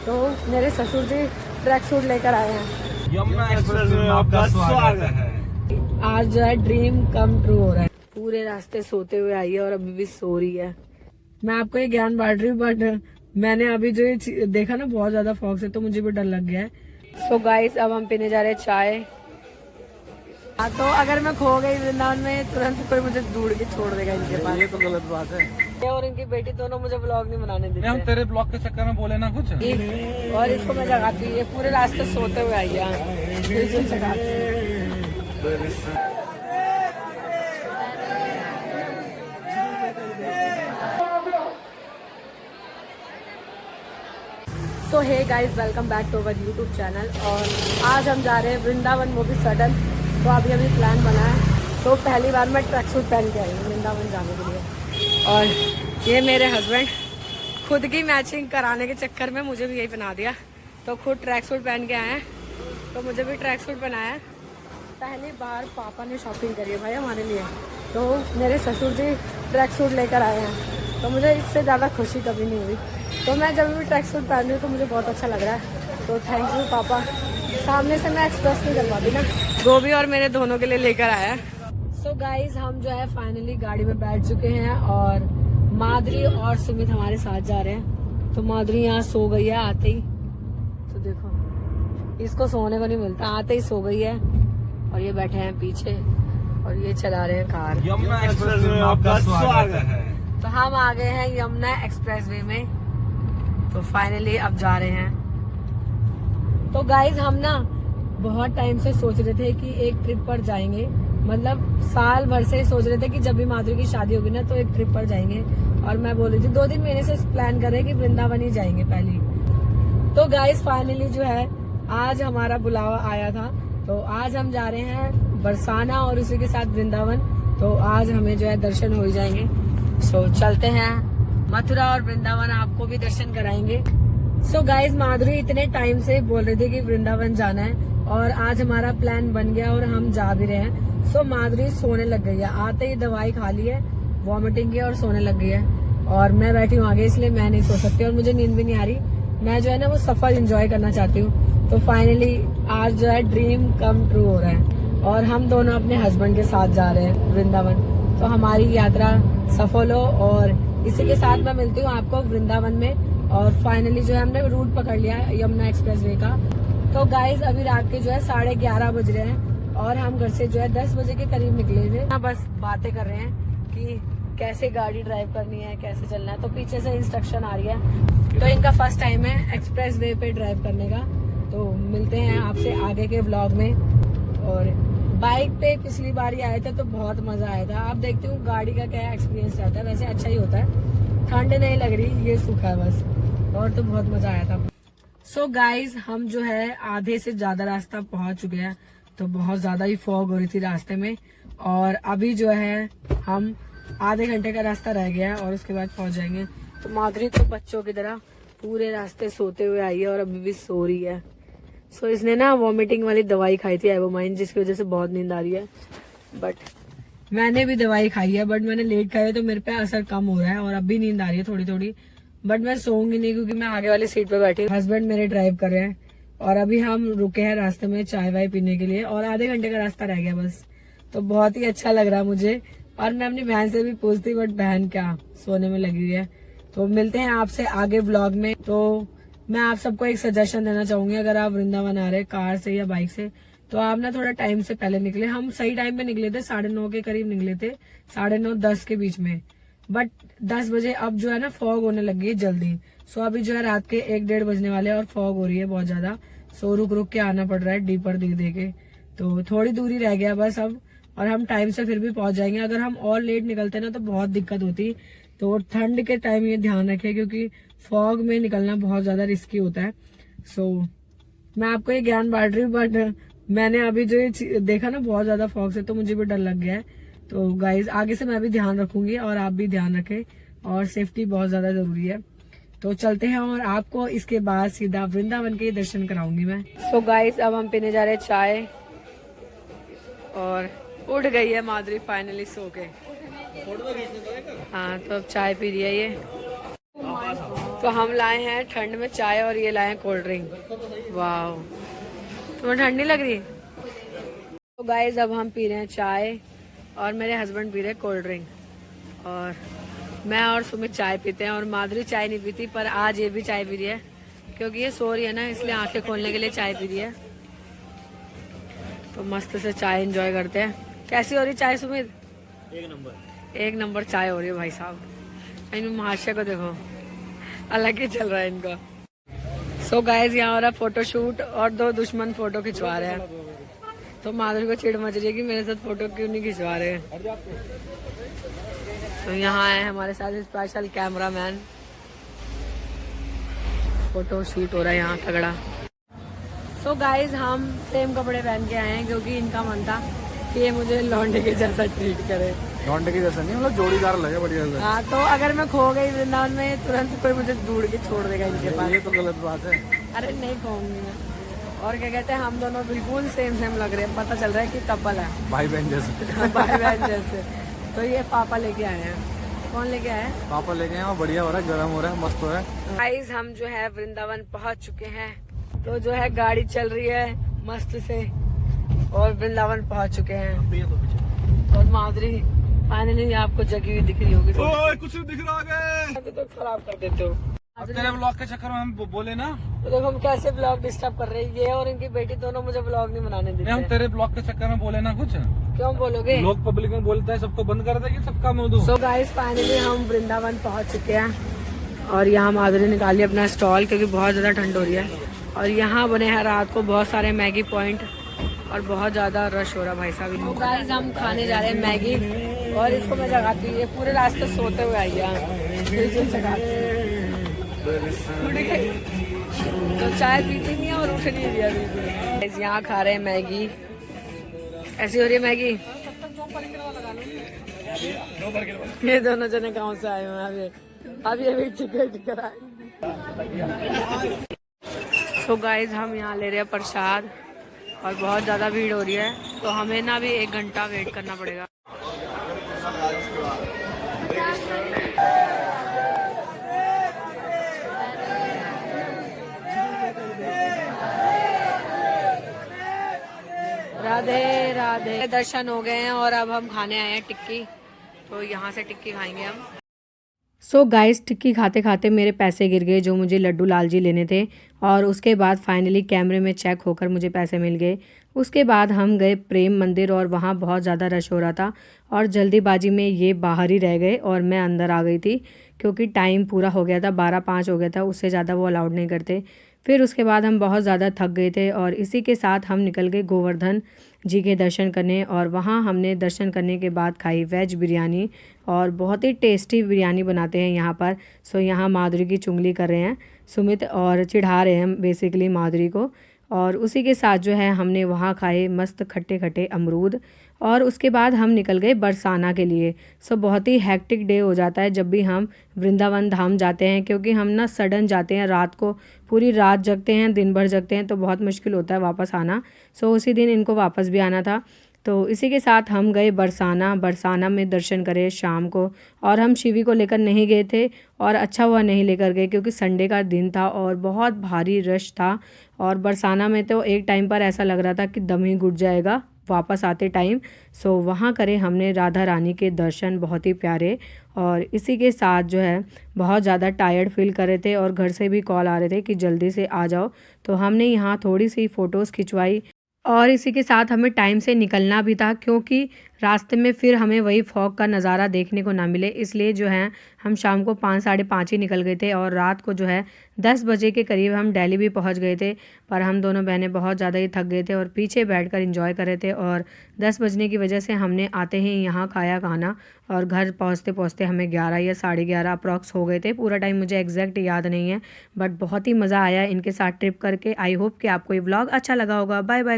तो मेरे ससुर जी ट्रैक सूट लेकर आए हैं। यमुना एक्सप्रेस में आपका स्वागत है। आज जो है ड्रीम कम ट्रू हो रहा है। पूरे रास्ते सोते हुए आई है और अभी भी सो रही है। मैं आपको ये ज्ञान बांट रही हूँ, बट मैंने अभी जो ये देखा ना बहुत ज्यादा फॉग से, तो मुझे भी डर लग गया है। सो गाइस, अब हम पीने जा रहे हैं चाय। हाँ, तो अगर मैं खो गई वृंदावन में, तुरंत कोई मुझे ढूंढ के छोड़ देगा इनके पास। ये तो गलत बात है। ये और इनकी बेटी दोनों मुझे ब्लॉग नहीं बनाने देते। हम तेरे ब्लॉग के चक्कर में बोले ना कुछ। और इसको मैं जगाती हूँ, ये पूरे रास्ते सोते हुए आई है। फिर जगाती हूँ। So hey guys, welcome back to our YouTube channel. और आज हम जा रहे हैं वृंदावन, वो भी सडन। तो अभी प्लान बना है। तो पहली बार मैं ट्रैक सूट पहन के आई हूँ वृंदावन जाने के लिए। और ये मेरे हस्बैंड खुद की मैचिंग कराने के चक्कर में मुझे भी यही पहना दिया। तो खुद ट्रैक सूट पहन के आए हैं, तो मुझे भी ट्रैक सूट पहनाया है। पहली बार पापा ने शॉपिंग करी है भाई हमारे लिए। तो मेरे ससुर जी ट्रैक सूट लेकर आए हैं, तो मुझे इससे ज़्यादा खुशी कभी नहीं हुई। तो मैं जब भी ट्रैक सूट पहन रही हूँ तो मुझे बहुत अच्छा लग रहा है। तो थैंक यू पापा। सामने से मैं एक्सप्रेस नहीं कर पाती ना, गोभी और मेरे दोनों के लिए लेकर आया है। सो गाइज, हम जो है फाइनली गाड़ी में बैठ चुके हैं और माधुरी और सुमित हमारे साथ जा रहे हैं। तो माधुरी यहाँ सो गई है आते ही। तो देखो, इसको सोने को नहीं मिलता, आते ही सो गई है। और ये बैठे हैं पीछे और ये चला रहे हैं कार। यमुना एक्सप्रेस में आपका स्वागत है। तो हम आ गए हैं यमुना एक्सप्रेस वे में। तो फाइनली अब जा रहे हैं। तो गाइज, हम ना बहुत टाइम से सोच रहे थे कि एक ट्रिप पर जाएंगे। मतलब साल भर से सोच रहे थे कि जब भी माधुरी की शादी होगी ना तो एक ट्रिप पर जाएंगे। और मैं बोल रही थी 2 दिन महीने से प्लान कर रहे हैं कि वृंदावन ही जाएंगे पहले। तो गाइज फाइनली जो है आज हमारा बुलावा आया था। तो आज हम जा रहे हैं बरसाना और उसी के साथ वृंदावन। तो आज हमें जो है दर्शन हो जाएंगे। सो चलते हैं मथुरा और वृंदावन, आपको भी दर्शन कराएंगे। सो गाइज, माधुरी इतने टाइम से बोल रही थी कि वृंदावन जाना है और आज हमारा प्लान बन गया और हम जा भी रहे हैं। सो माधुरी सोने लग गई है, आते ही दवाई खा ली है वॉमिटिंग की और सोने लग गई है। और मैं बैठी हूँ आगे, इसलिए मैं नहीं सो सकती और मुझे नींद भी नहीं आ रही। मैं जो है ना वो सफर एंजॉय करना चाहती हूँ। तो फाइनली आज जो है ड्रीम कम ट्रू हो रहा है और हम दोनों अपने हस्बैंड के साथ जा रहे हैं वृंदावन। तो हमारी यात्रा सफल हो और इसी के साथ मैं मिलती हूँ आपको वृंदावन में। और फाइनली जो है हमने रूट पकड़ लिया है यमुना एक्सप्रेस वे का। तो गाइज, अभी रात के जो है 11:30 बज रहे हैं और हम घर से जो है 10 बजे के करीब निकले थे। बस बातें कर रहे हैं कि कैसे गाड़ी ड्राइव करनी है, कैसे चलना है। तो पीछे से इंस्ट्रक्शन आ रही है। तो इनका फर्स्ट टाइम है एक्सप्रेस वे पे ड्राइव करने का। तो मिलते हैं आपसे आगे के व्लॉग में। और बाइक पे पिछली बार ही आए थे तो बहुत मजा आया था। आप देखते हो गाड़ी का क्या एक्सपीरियंस रहता है। वैसे अच्छा ही होता है, ठंड नहीं लग रही, ये सूखा है बस। और तो बहुत मजा आया था। सो गाइज, हम जो है आधे से ज्यादा रास्ता पहुंच चुके हैं। तो बहुत ज्यादा ही फॉग हो रही थी रास्ते में। और अभी जो है हम आधे घंटे का रास्ता रह गया है और उसके बाद पहुंच जाएंगे। तो माधुरी तो बच्चों की तरह पूरे रास्ते सोते हुए आई है और अभी भी सो रही है। सो इसने ना वॉमिटिंग वाली दवाई खाई थी एवोमाइन, जिसकी वजह से बहुत नींद आ रही है। बट मैंने भी दवाई खाई है, बट मैंने लेट खाई है तो मेरे पे असर कम हो रहा है और अभी नींद आ रही है थोड़ी थोड़ी। बट मैं सोऊंगी नहीं क्योंकि मैं आगे वाली सीट पे बैठी हूँ। हस्बैंड मेरे ड्राइव कर रहे हैं और अभी हम रुके हैं रास्ते में चाय वाय पीने के लिए और आधे घंटे का रास्ता रह गया बस। तो बहुत ही अच्छा लग रहा है मुझे। और मैं अपनी बहन से भी पूछती, बट बहन क्या सोने में लगी हुई है। तो मिलते हैं आपसे आगे ब्लॉग में। तो मैं आप सबको एक सजेशन देना चाहूंगी, अगर आप वृंदावन आ रहे कार से या बाइक से, तो आप ना थोड़ा टाइम से पहले निकले। हम सही टाइम पे निकले थे, 9:30 के करीब निकले थे, 9:30-10 के बीच में। बट 10 बजे अब जो है ना फॉग होने लगी है जल्दी। सो अभी जो है रात के 1-1:30 बजने वाले हैं और फॉग हो रही है बहुत ज्यादा। सो रुक रुक के आना पड़ रहा है डीपर दे के। तो थोड़ी दूरी रह गया बस अब, और हम टाइम से फिर भी पहुंच जाएंगे। अगर हम और लेट निकलते ना तो बहुत दिक्कत होती। तो ठंड के टाइम ये ध्यान रखें क्योंकि फॉग में निकलना बहुत ज्यादा रिस्की होता है। सो मैं आपको ये ज्ञान बांट रही हूँ, बट मैंने अभी जो ये देखा ना बहुत ज्यादा फॉग से, तो मुझे भी डर लग गया है। तो गाइज, आगे से मैं भी ध्यान रखूंगी और आप भी ध्यान रखें और सेफ्टी बहुत ज्यादा जरूरी है। तो चलते हैं और आपको इसके बाद सीधा वृंदावन के दर्शन कराऊंगी मैं। सो गाइज, अब हम पीने जा रहे हैं चाय और उठ गई है माधुरी फाइनली सो के। हाँ, तो अब चाय पी रही है ये। तो हम लाए हैं ठंड में चाय और ये लाए हैं कोल्ड ड्रिंक। वाह, तुम्हें ठंड नहीं लग रही? तो गाइज अब हम पी रहे हैं चाय और मेरे हस्बैंड पी रहे हैं कोल्ड ड्रिंक, और मैं और सुमित चाय पीते हैं, और माधुरी चाय नहीं पीती, पर आज ये भी चाय पी रही है क्योंकि ये सो रही है ना, इसलिए आंखें खोलने के लिए चाय पी रही है। तो मस्त से चाय एंजॉय करते हैं। कैसी हो रही चाय सुमित? एक नंबर चाय हो रही है भाई साहब। इन महाशय को देखो, अलग ही चल रहा है इनका। सो गाइस यहाँ हो रहा है फोटो शूट और दो दुश्मन फोटो खिंचवा रहे हैं। तो माधुरी को चिढ़ मच रही है कि मेरे साथ फोटो क्यों नहीं खिंचवा रहे। तो यहाँ है हमारे साथ स्पेशल कैमरामैन, फोटो शूट हो रहा है यहाँ तगड़ा। सो गाइज हम सेम कपड़े पहन के आए हैं क्योंकि इनका मन था कि ये मुझे लौंडे के जैसा ट्रीट करे। लौंडे के जैसा नहीं, मतलब जोड़ीदार लगे बढ़िया से। हाँ, तो अगर मैं खो गई वृंदावन में तुरंत कोई मुझे ढूंढ के छोड़ देगा इनके पास। ये तो गलत बात है। अरे नहीं कहूंगी मैं। और क्या कहते हैं, हम दोनों बिल्कुल सेम लग रहे हैं, पता चल रहा है कि कपल है, भाई बहन जैसे। भाई बहन जैसे। तो ये पापा लेके आए हैं। कौन लेके आए? पापा लेके आए, बढ़िया हो रहा है, गर्म हो रहा है, मस्त हो रहा है। गाइस हम जो है वृंदावन पहुंच चुके हैं। तो जो है गाड़ी चल रही है मस्त से और वृंदावन पहुंच चुके हैं। और माधुरी फाइनली आपको जगी हुई दिख रही होगी। कुछ नहीं दिख रहा आगे। तो खराब कर देते हो। अब तेरे ब्लॉग के चक्कर में हम बोले ना, तो देखो हम कैसे ब्लॉग डिस्टर्ब कर रहे हैं। ये और इनकी बेटी दोनों मुझे ब्लॉग नहीं बनाने देते। हम तेरे ब्लॉग के चक्कर में बोले ना कुछ। क्यों बोलोगे? लोग पब्लिक में बोलता है सबको बंद कर देगी, सबका मुंह दो। सो गाइस फाइनली हम वृंदावन पहुंच चुके हैं और यहाँ माधुरी निकाली अपना स्टॉल क्योंकि बहुत ज्यादा ठंड हो रही है। और यहाँ बने हैं रात को बहुत सारे मैगी पॉइंट और बहुत ज्यादा रश हो रहा है भाई साहब। तो गाइस हम खाने जा रहे हैं मैगी और इसको मैं जगाती हूँ। ये पूरे रास्ते सोते हुए आई है। तो चाय पीती नहीं है और उठ नहीं दिया बिल्कुल। यहाँ खा रहे हैं मैगी। ऐसी हो रही है मैगी। ये दोनों जने गाँव से आए हुए हैं अभी टिकट कराए। सो गाइज हम यहाँ ले रहे हैं प्रसाद और बहुत ज़्यादा भीड़ हो रही है, तो हमें ना भी 1 घंटा वेट करना पड़ेगा। राधे राधे। दर्शन हो गए हैं और अब हम खाने आए हैं टिक्की, तो यहाँ से टिक्की खाएंगे हम। सो गाइस टिक्की खाते खाते मेरे पैसे गिर गए जो मुझे लड्डू लाल जी लेने थे, और उसके बाद फाइनली कैमरे में चेक होकर मुझे पैसे मिल गए। उसके बाद हम गए प्रेम मंदिर और वहाँ बहुत ज़्यादा रश हो रहा था और जल्दीबाजी में ये बाहर ही रह गए और मैं अंदर आ गई थी क्योंकि टाइम पूरा हो गया था, 12:05 हो गया था, उससे ज़्यादा वो अलाउड नहीं करते। फिर उसके बाद हम बहुत ज़्यादा थक गए थे और इसी के साथ हम निकल गए गोवर्धन जी के दर्शन करने, और वहाँ हमने दर्शन करने के बाद खाई वेज बिरयानी, और बहुत ही टेस्टी बिरयानी बनाते हैं यहाँ पर। सो यहाँ माधुरी की चुंगली कर रहे हैं सुमित और चिढ़ा रहे हैं बेसिकली माधुरी को। और उसी के साथ जो है हमने वहाँ खाए मस्त खट्टे खट्टे अमरूद, और उसके बाद हम निकल गए बरसाना के लिए। सो बहुत ही हैक्टिक डे हो जाता है जब भी हम वृंदावन धाम जाते हैं, क्योंकि हम ना सडन जाते हैं, रात को पूरी रात जगते हैं, दिन भर जगते हैं, तो बहुत मुश्किल होता है वापस आना। सो उसी दिन इनको वापस भी आना था, तो इसी के साथ हम गए बरसाना में दर्शन करे शाम को। और हम शिवी को लेकर नहीं गए थे, और अच्छा हुआ नहीं लेकर गए क्योंकि संडे का दिन था और बहुत भारी रश था। और बरसाना में तो एक टाइम पर ऐसा लग रहा था कि दम ही घुट जाएगा वापस आते टाइम। सो वहाँ करे हमने राधा रानी के दर्शन, बहुत ही प्यारे। और इसी के साथ जो है बहुत ज़्यादा टायर्ड फील कर रहे थे और घर से भी कॉल आ रहे थे कि जल्दी से आ जाओ, तो हमने यहाँ थोड़ी सी फ़ोटोज़ खिंचवाई। और इसी के साथ हमें टाइम से निकलना भी था क्योंकि रास्ते में फिर हमें वही फॉग का नज़ारा देखने को ना मिले, इसलिए जो है हम शाम को 5 साढ़े 5 ही निकल गए थे। और रात को जो है 10 बजे के करीब हम दिल्ली भी पहुंच गए थे, पर हम दोनों बहनें बहुत ज़्यादा ही थक गए थे और पीछे बैठकर एंजॉय कर रहे थे। और 10 बजने की वजह से हमने आते ही यहाँ खाया खाना, और घर पहुँचते पहुँचते हमें 11 या साढ़े 11 अप्रॉक्स हो गए थे। पूरा टाइम मुझे एग्जैक्ट याद नहीं है, बट बहुत ही मज़ा आया इनके साथ ट्रिप करके। आई होप कि आपको ये व्लॉग अच्छा लगा होगा। Bye bye.